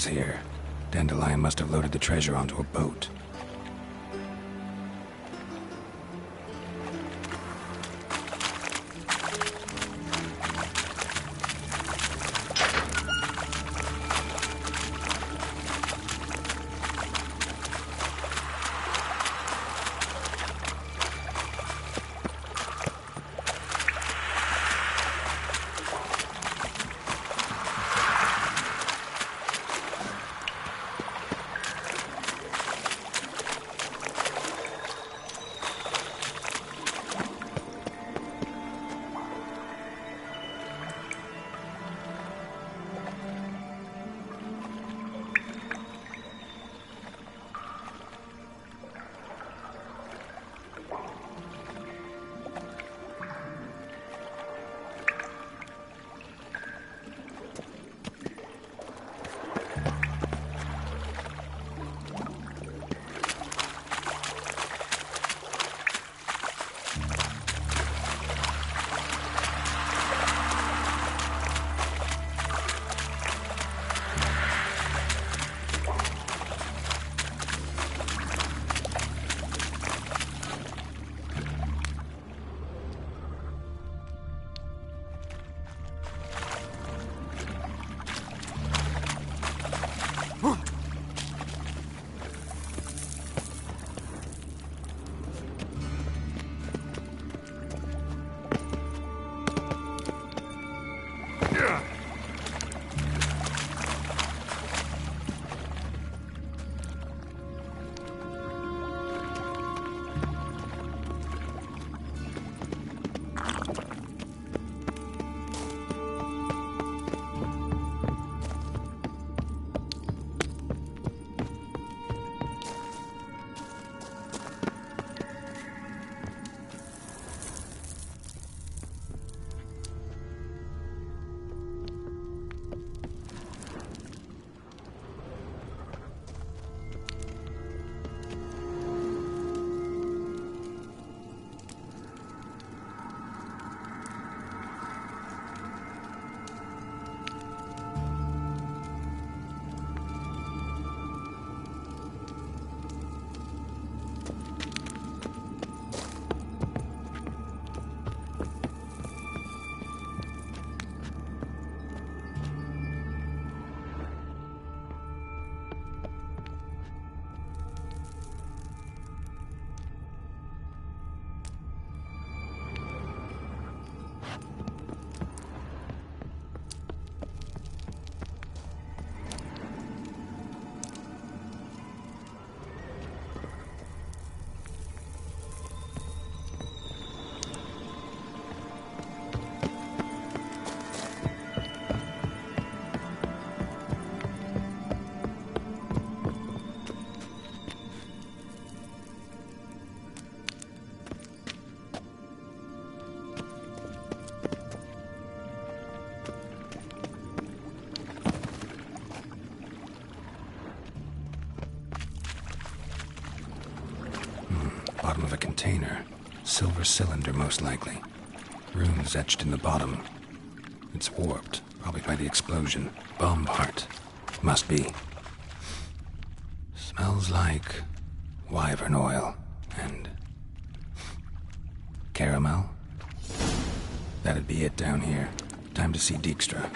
is here. Dandelion must have loaded the treasure onto a boat. Bottom of a container. Silver cylinder, most likely. Runes etched in the bottom. It's warped, probably by the explosion. Bomb part. Must be. Smells like wyvern oil and caramel. That'd be it down here. Time to see Dijkstra.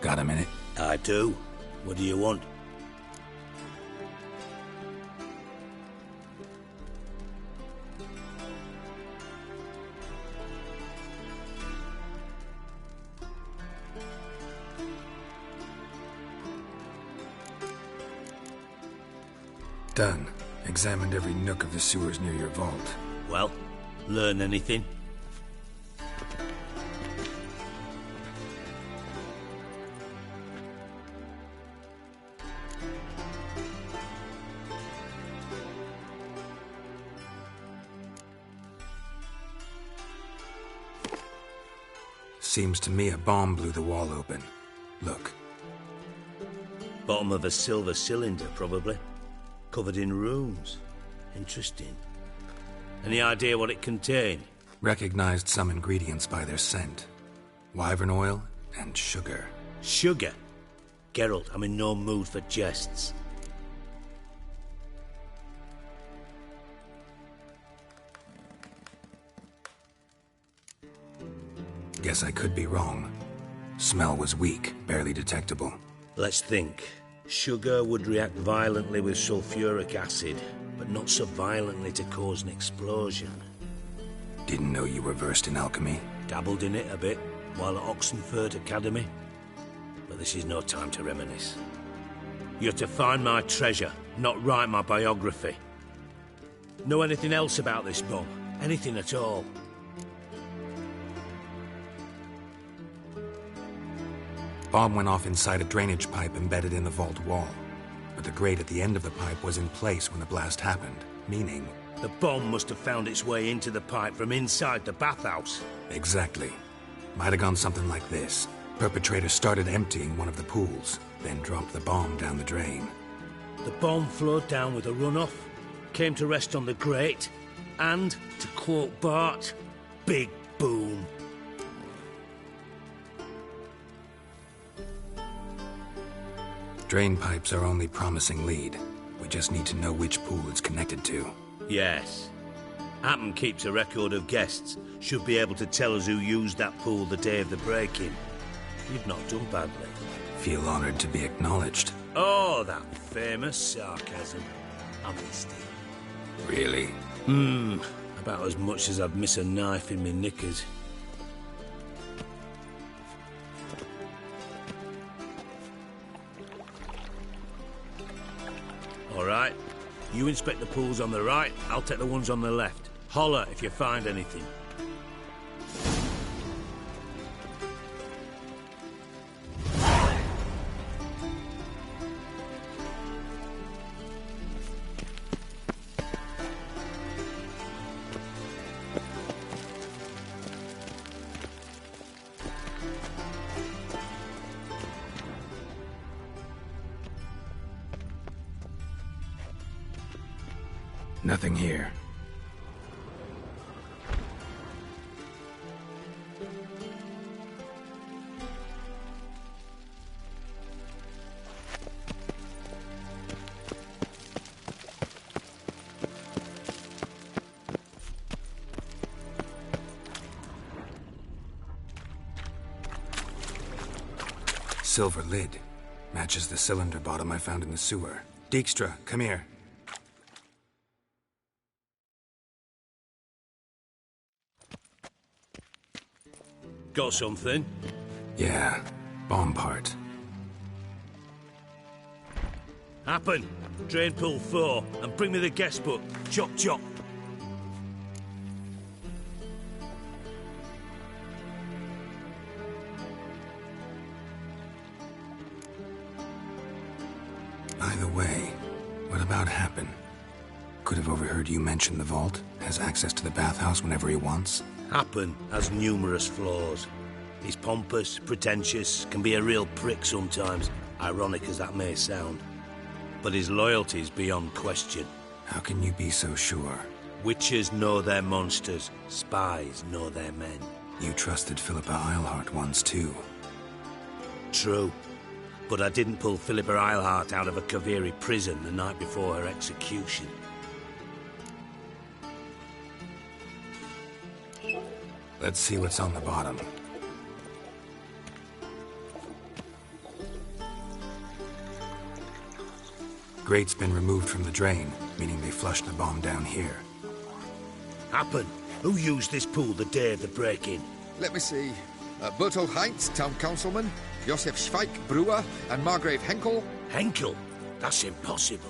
Got a minute? I do. What do you want? Done. Examined every nook of the sewers near your vault. Well, learn anything? Seems to me a bomb blew the wall open. Look. Bottom of a silver cylinder, probably. Covered in runes. Interesting. Any idea what it contained? Recognized some ingredients by their scent. Wyvern oil and sugar. Sugar? Geralt, I'm in no mood for jests. Guess I could be wrong. Smell was weak, barely detectable. Let's think. Sugar would react violently with sulfuric acid, but not so violently to cause an explosion. Didn't know you were versed in alchemy. Dabbled in it a bit while at Oxenford Academy. But this is no time to reminisce. You're to find my treasure, not write my biography. Know anything else about this bomb? Anything at all? Bomb went off inside a drainage pipe embedded in the vault wall. But the grate at the end of the pipe was in place when the blast happened, meaning... The bomb must have found its way into the pipe from inside the bathhouse. Exactly. Might have gone something like this. Perpetrator started emptying one of the pools, then dropped the bomb down the drain. The bomb flowed down with a runoff, came to rest on the grate, and, to quote Bart, big boom. Drain pipes are only promising lead. We just need to know which pool it's connected to. Yes. Appen keeps a record of guests. Should be able to tell us who used that pool the day of the break-in. You've not done badly. Feel honored to be acknowledged. Oh, that famous sarcasm. I missed it. Really? About as much as I'd miss a knife in my knickers. All right. You inspect the pools on the right, I'll take the ones on the left. Holler if you find anything. Nothing here. Silver lid. Matches the cylinder bottom I found in the sewer. Dijkstra, come here. Got something? Yeah, bomb part. Happen. Drain pool 4, and bring me the guest book. Chop chop. Either way, what about Happen? Could have overheard you mention the vault. Has access to the bathhouse whenever he wants. Happen has numerous flaws. He's pompous, pretentious, can be a real prick sometimes, ironic as that may sound. But his loyalty's beyond question. How can you be so sure? Witches know their monsters, spies know their men. You trusted Philippa Eilhart once too. True. But I didn't pull Philippa Eilhart out of a Kaviri prison the night before her execution. Let's see what's on the bottom. grate's been removed from the drain, meaning they flushed the bomb down here. Happen. Who used this pool the day of the break-in? Let me see. Bertold Heinz, town councilman, Josef Schweik, brewer, and Margrave Henkel. Henkel? That's impossible.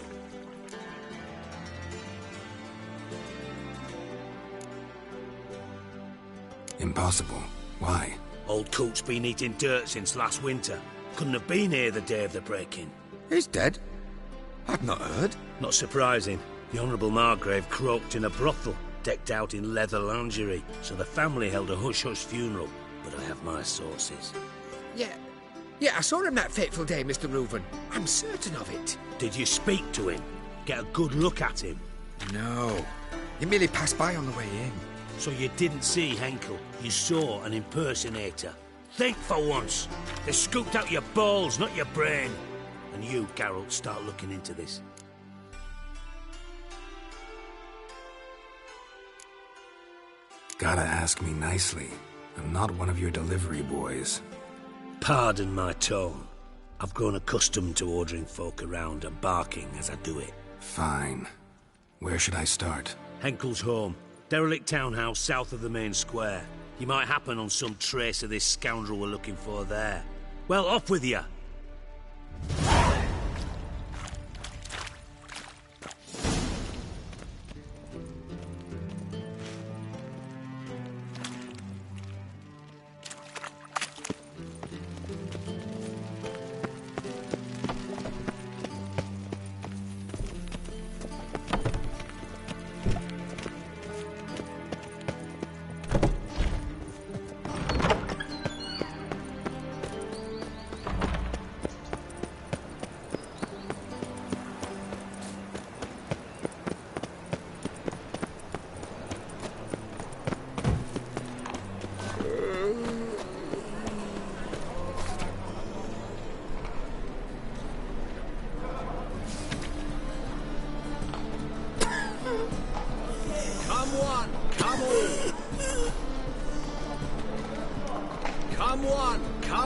Impossible. Why? Old Coot's been eating dirt since last winter. Couldn't have been here the day of the break-in. He's dead? I've not heard. Not surprising. The Honourable Margrave croaked in a brothel, decked out in leather lingerie, so the family held a hush-hush funeral. But I have my sources. Yeah, I saw him that fateful day, Mr. Reuven. I'm certain of it. Did you speak to him? Get a good look at him? No. He merely passed by on the way in. So you didn't see Henkel, you saw an impersonator. Think for once. They scooped out your balls, not your brain. And you, Geralt, start looking into this. Gotta ask me nicely. I'm not one of your delivery boys. Pardon my tone. I've grown accustomed to ordering folk around and barking as I do it. Fine. Where should I start? Henkel's home. Derelict townhouse south of the main square. You might happen on some trace of this scoundrel we're looking for there. Well, off with you!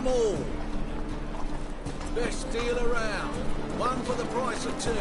Come on! Best deal around. One for the price of two.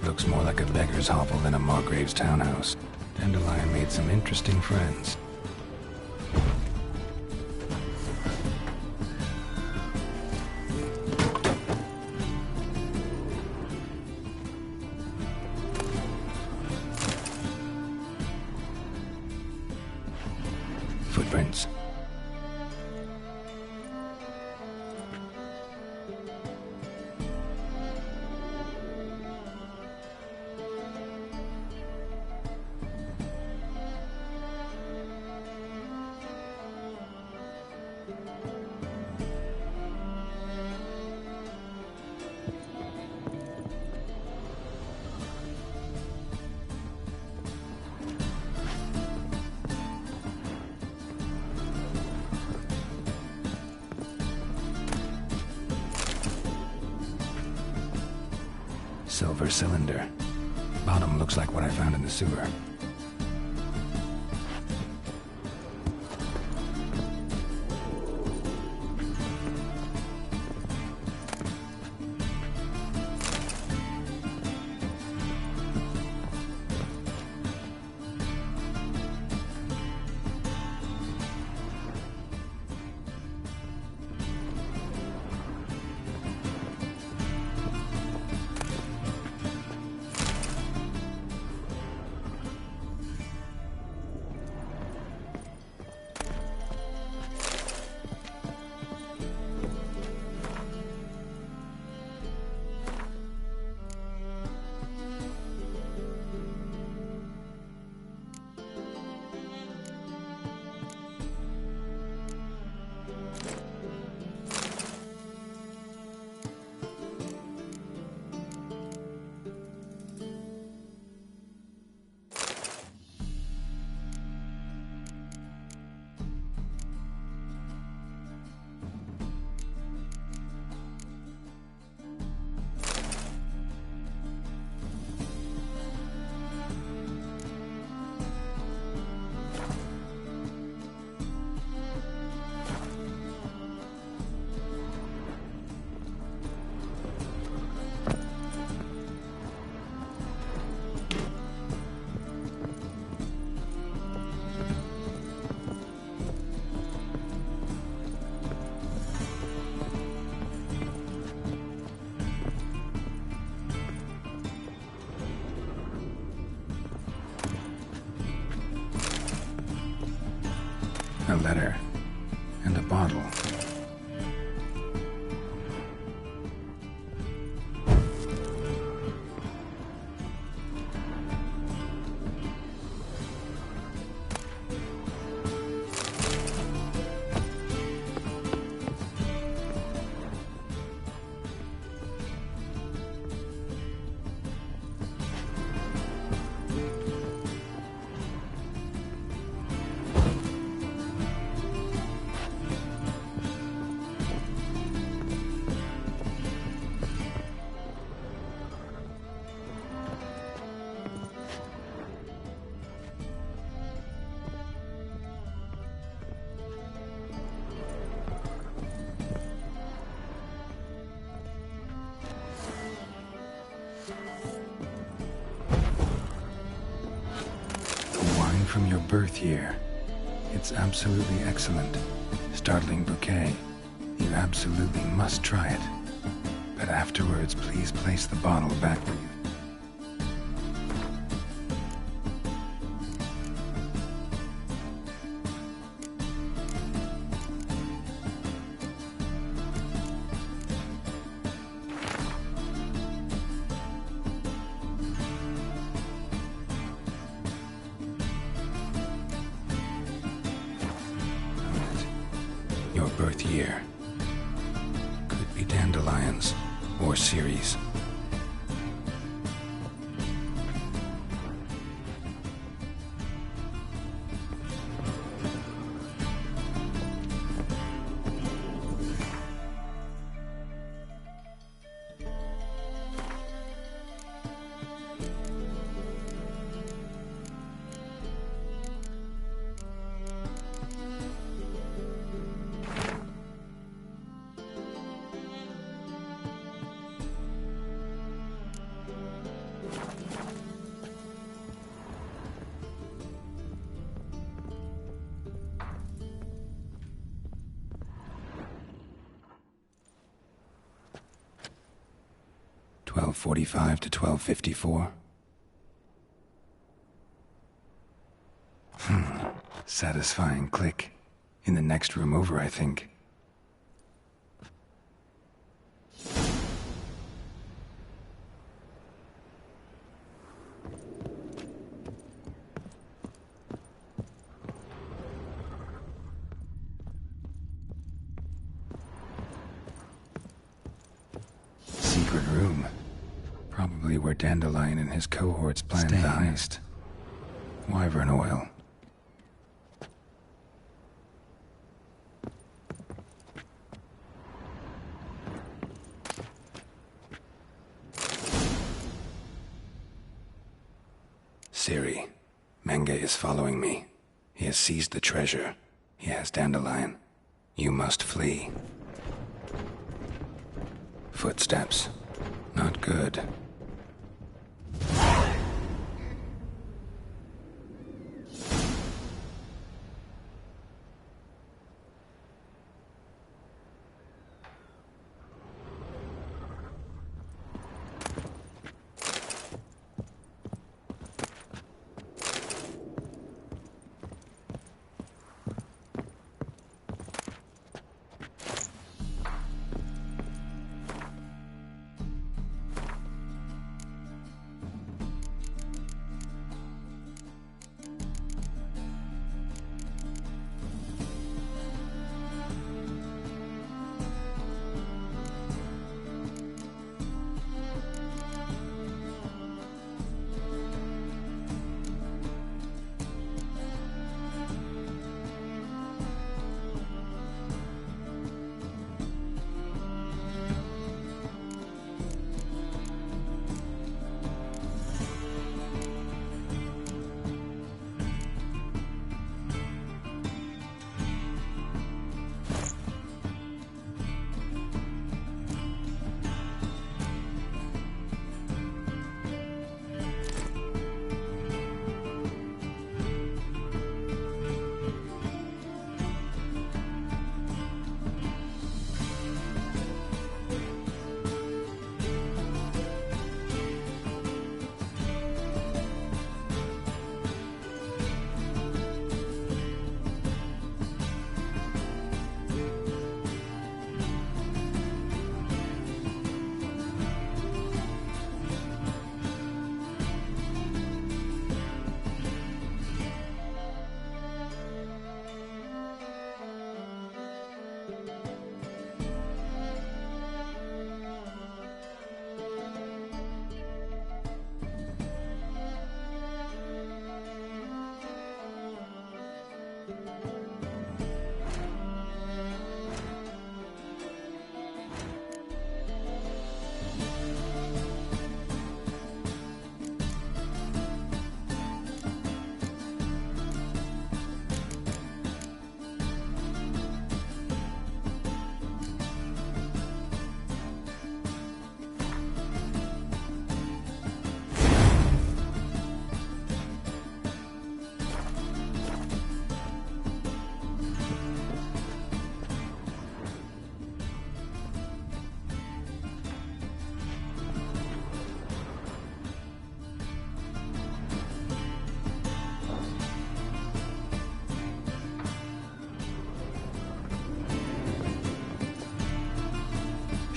Looks more like a beggar's hovel than a Margrave's townhouse. Dandelion made some interesting friends. Footprints. Silver cylinder. Bottom looks like what I found in the sewer. A letter. And a bottle. From your birth year. It's absolutely excellent. Startling bouquet. You absolutely must try it. But afterwards, please place the bottle back where you... Your birth year. Could be dandelions or Ceres. .45 to 12:54. Satisfying click. In the next room over, I think. Secret room. Probably where Dandelion and his cohorts planned the heist. Wyvern oil. Siri, Menge is following me. He has seized the treasure. He has Dandelion. You must flee. Footsteps. Not good.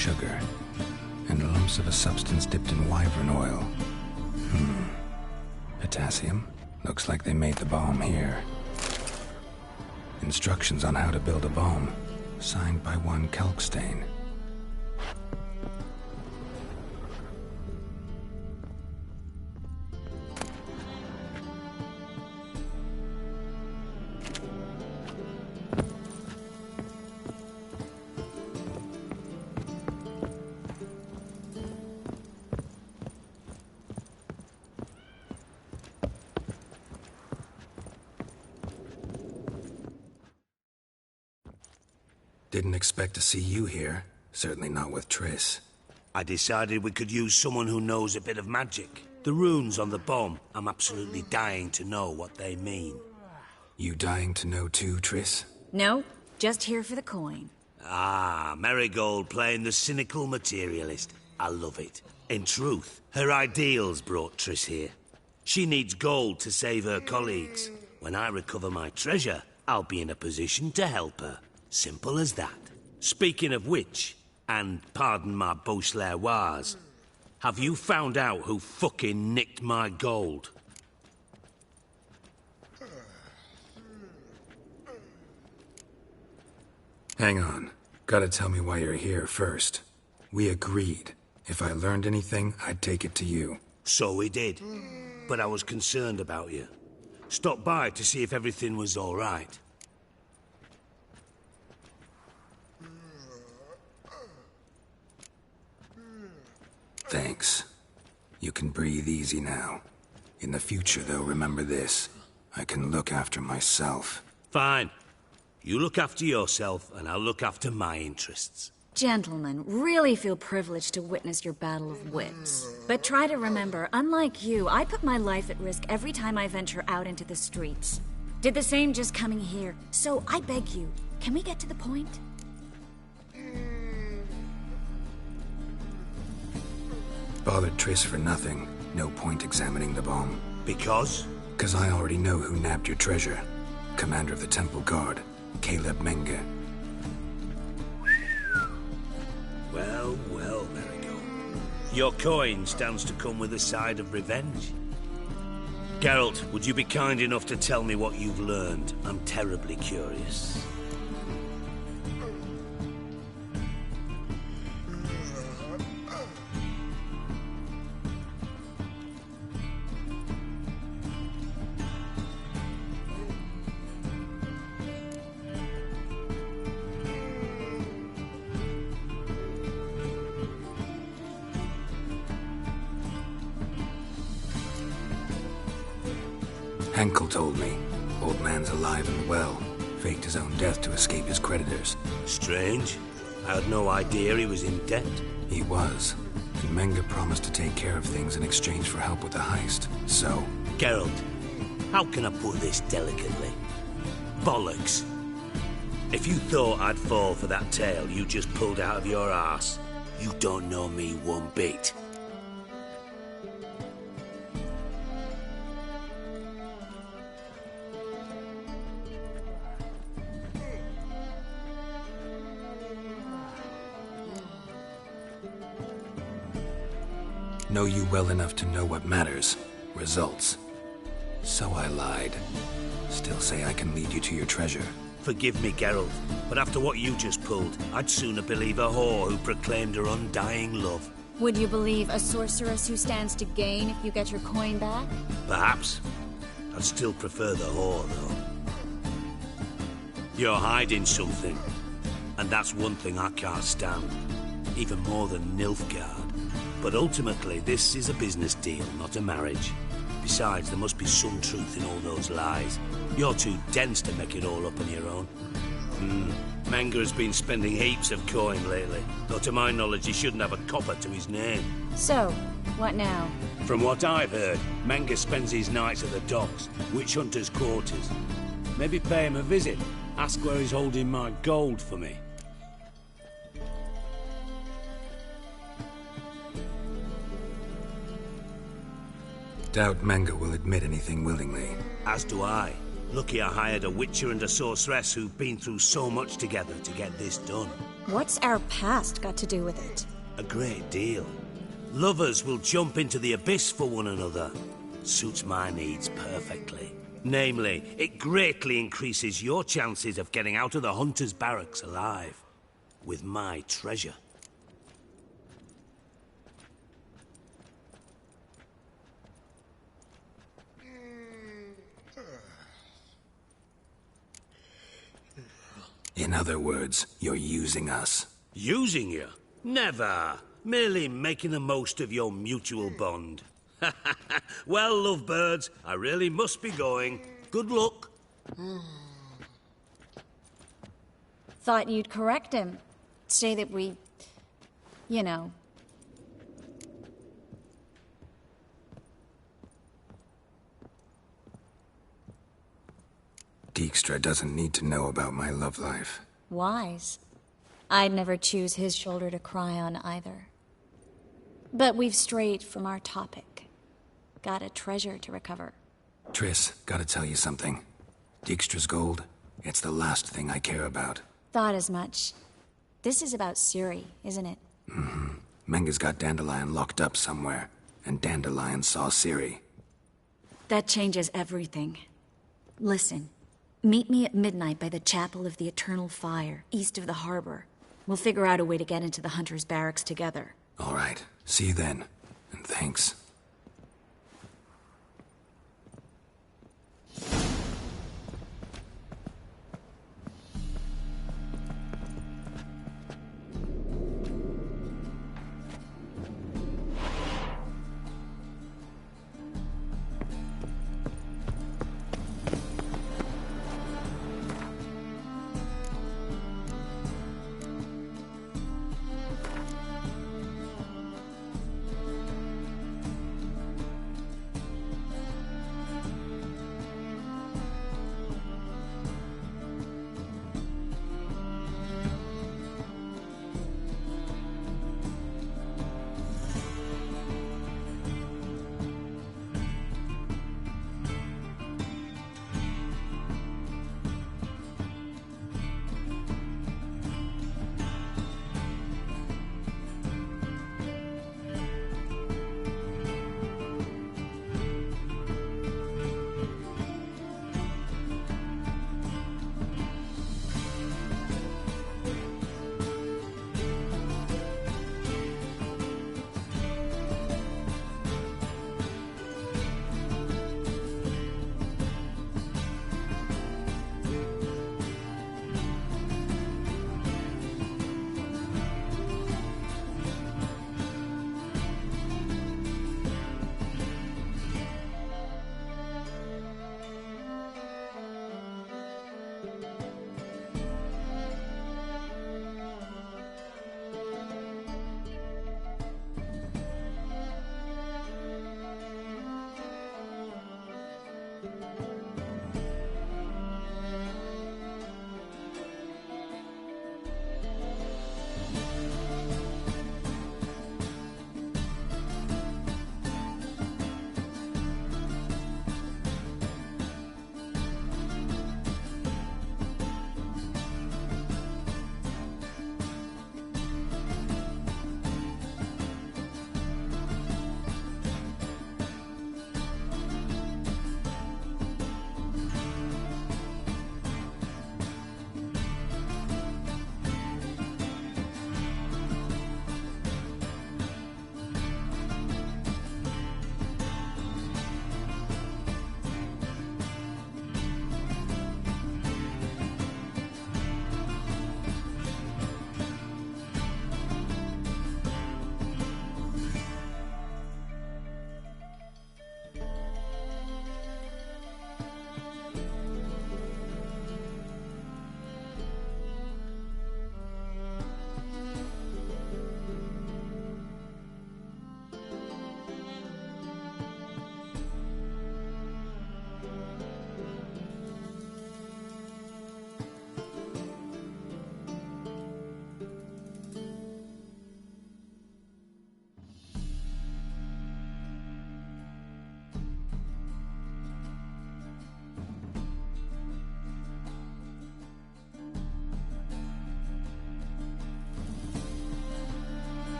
sugar, and lumps of a substance dipped in wyvern oil. Potassium? Looks like they made the bomb here. Instructions on how to build a bomb, signed by one Kalkstain. Didn't expect to see you here. Certainly not with Triss. I decided we could use someone who knows a bit of magic. The runes on the bomb, I'm absolutely dying to know what they mean. You dying to know too, Triss? No, just here for the coin. Ah, Marigold playing the cynical materialist. I love it. In truth, her ideals brought Triss here. She needs gold to save her colleagues. When I recover my treasure, I'll be in a position to help her. Simple as that. Speaking of which, and pardon my Beauclervois, have you found out who fucking nicked my gold? Hang on. Gotta tell me why you're here first. We agreed. If I learned anything, I'd take it to you. So we did. But I was concerned about you. Stopped by to see if everything was all right. Thanks. You can breathe easy now. In the future, though, remember this. I can look after myself. Fine. You look after yourself, and I'll look after my interests. Gentlemen, really feel privileged to witness your battle of wits. But try to remember, unlike you, I put my life at risk every time I venture out into the streets. Did the same just coming here. So I beg you, can we get to the point? Bothered Triss for nothing. No point examining the bomb. Because? 'Cause I already know who nabbed your treasure. Commander of the Temple Guard, Caleb Menge. Well, well, Marigold. Your coin stands to come with a side of revenge. Geralt, would you be kind enough to tell me what you've learned? I'm terribly curious. Henkel told me. Old man's alive and well. Faked his own death to escape his creditors. Strange. I had no idea he was in debt. He was. And Menge promised to take care of things in exchange for help with the heist. So... Geralt, how can I put this delicately? Bollocks. If you thought I'd fall for that tale you just pulled out of your arse, you don't know me one bit. Know you well enough to know what matters. Results. So I lied. Still say I can lead you to your treasure. Forgive me, Geralt, but after what you just pulled, I'd sooner believe a whore who proclaimed her undying love. Would you believe a sorceress who stands to gain if you get your coin back? Perhaps. I'd still prefer the whore, though. You're hiding something, and that's one thing I can't stand. Even more than Nilfgaard. But ultimately, this is a business deal, not a marriage. Besides, there must be some truth in all those lies. You're too dense to make it all up on your own. Menge has been spending heaps of coin lately, though to my knowledge he shouldn't have a copper to his name. So, what now? From what I've heard, Menge spends his nights at the docks, witch hunters' quarters. Maybe pay him a visit, ask where he's holding my gold for me. Doubt Menge will admit anything willingly. As do I. Lucky I hired a witcher and a sorceress who've been through so much together to get this done. What's our past got to do with it? A great deal. Lovers will jump into the abyss for one another. Suits my needs perfectly. Namely, it greatly increases your chances of getting out of the hunter's barracks alive. With my treasure. In other words, you're using us. Using you? Never. Merely making the most of your mutual bond. Well, lovebirds, I really must be going. Good luck. Thought you'd correct him. Say that we... you know... Dijkstra doesn't need to know about my love life. wise. I'd never choose his shoulder to cry on either. But we've strayed from our topic. Got a treasure to recover. Triss, gotta tell you something. Dijkstra's gold, it's the last thing I care about. Thought as much. This is about Ciri, isn't it? Mm-hmm. Menga's got Dandelion locked up somewhere, and Dandelion saw Ciri. That changes everything. Listen, meet me at midnight by the Chapel of the Eternal Fire, east of the harbor. We'll figure out a way to get into the Hunter's barracks together. All right, see you then, and thanks.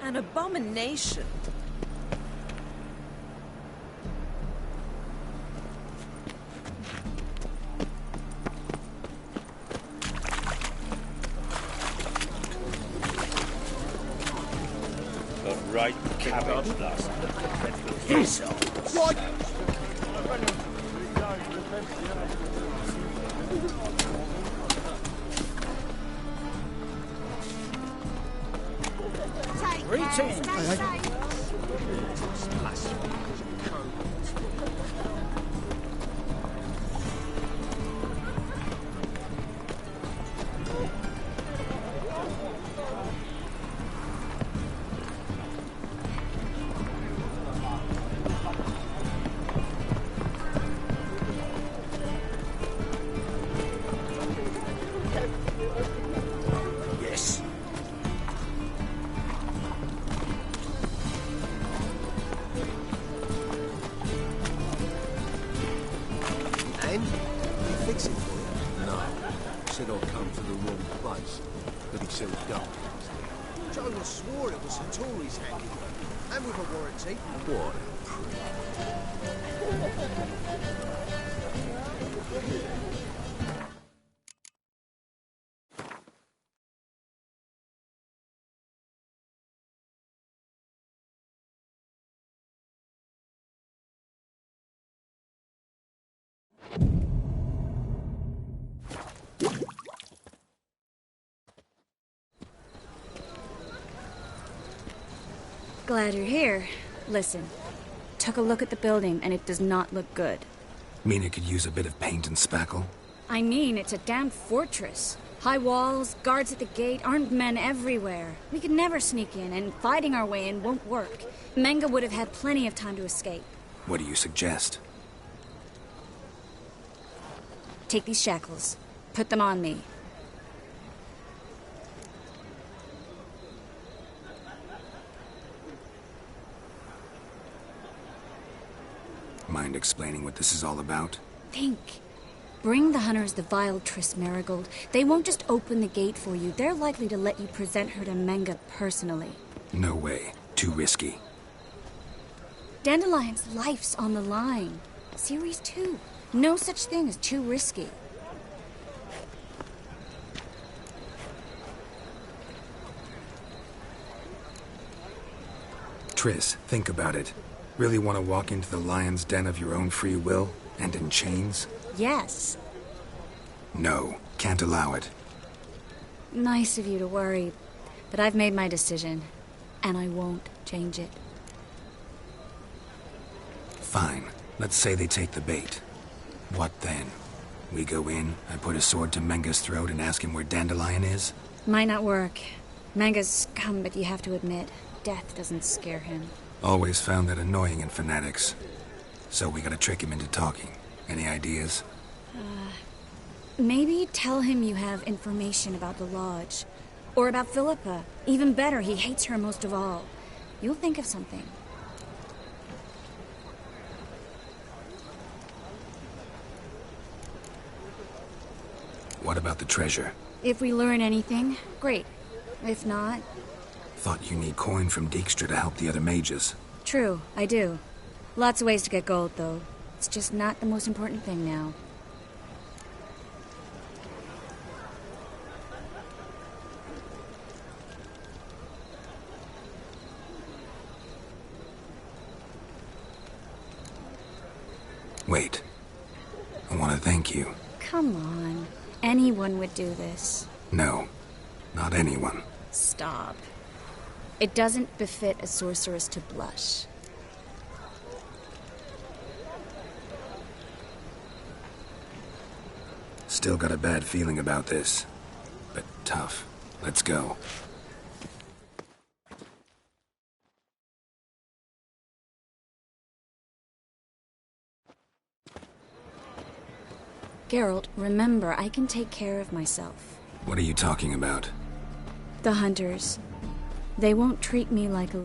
An abomination. Got right cabbage last night. Piss off. What? Greetings. Yes. And? Did he fix it for you? No. Said I'd come to the wrong place. But he sells gold. Joe swore it was the Tories' handiwork. And with a warranty. What a prick. Glad you're here. Listen, took a look at the building and it does not look good. Mean it could use a bit of paint and spackle? I mean, it's a damn fortress. High walls, guards at the gate, armed men everywhere. We could never sneak in, and fighting our way in won't work. Menga would have had plenty of time to escape. What do you suggest? Take these shackles. Put them on me. Mind explaining what this is all about? Think. Bring the hunters the vile Triss Marigold. They won't just open the gate for you. They're likely to let you present her to Menga personally. No way. Too risky. Dandelion's life's on the line. Series 2. No such thing as too risky. Triss, think about it. Really want to walk into the lion's den of your own free will, and in chains? Yes. No, can't allow it. Nice of you to worry, but I've made my decision, and I won't change it. Fine. Let's say they take the bait. What then? We go in, I put a sword to Menga's throat and ask him where Dandelion is? Might not work. Menga's scum, but you have to admit, death doesn't scare him. Always found that annoying in fanatics. So we gotta trick him into talking. Any ideas? Maybe tell him you have information about the Lodge. Or about Philippa. Even better, he hates her most of all. You'll think of something. What about the treasure? If we learn anything, great. If not... Thought you need coin from Dijkstra to help the other mages. True, I do. Lots of ways to get gold, though. It's just not the most important thing now. Wait. I want to thank you. Come on. Anyone would do this. No. Not anyone. Stop. It doesn't befit a sorceress to blush. Still got a bad feeling about this. But tough. Let's go. Geralt, remember, I can take care of myself. What are you talking about? The hunters. They won't treat me like a